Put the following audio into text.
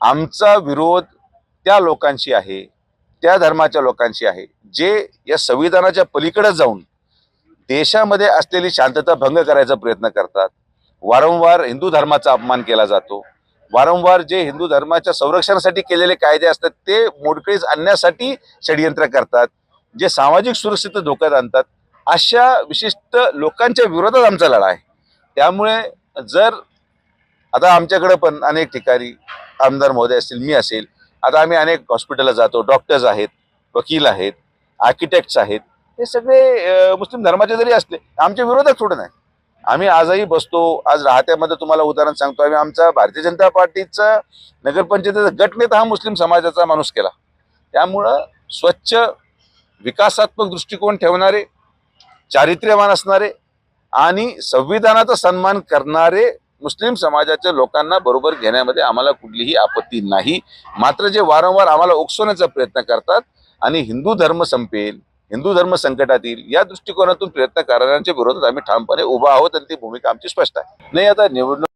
आमचा विरोध त्या लोकांशी आहे, त्या धर्माच्या लोकांशी आहे जे या संविधानाच्या पलीकडे जाऊन देशामध्ये असलेली शांतता भंग करायचा प्रयत्न करतात। वारंवार हिंदू धर्माचा अपमान केला जातो। वारंवार जे हिंदू धर्माच्या संरक्षणासाठी केलेले कायदे असतात ते मोडकळीस आणण्यासाठी षडयंत्र करतात, जे सामाजिक सुरक्षितता धोक्यात आणतात। अशा विशिष्ट लोकांच्या विरोधात आमचा लढा आहे। त्यामुळे जर आता आमच्याकडे पण अनेक ठिकाणी आमदार महोदय असतील, मी असेल, आता आम्ही अनेक हॉस्पिटलला जातो, डॉक्टर्स आहेत, वकील आहेत, आर्किटेक्ट्स आहेत, हे सगळे मुस्लिम धर्माचे जरी असले आमच्या विरोधात थोडं नाही। आम्ही आजही बसतो। आज राहत्यामध्ये तुम्हाला उदाहरण सांगतो, आम्ही आमचा भारतीय जनता पार्टीचा नगरपंचायतीचा गटनेता हा मुस्लिम समाजाचा माणूस केला। त्यामुळं स्वच्छ विकासात्मक दृष्टिकोन ठेवणारे, चारित्र्यवान असणारे आणि संविधानाचा सन्मान करणारे मुस्लिम समाजाच्या लोकांना बरोबर घेण्यामध्ये आम्हाला कुठलीही आपत्ती नाही। मात्र जे वारंवार आम्हाला उकसवण्याचा प्रयत्न करतात आणि हिंदू धर्म संपेल, हिंदू धर्म संकटात येईल या दृष्टिकोनातून प्रयत्न करणाऱ्यांच्या विरोधात आम्ही ठामपणे उभा आहोत आणि ती भूमिका आमची स्पष्ट आहे। नाही, आता निवडणूक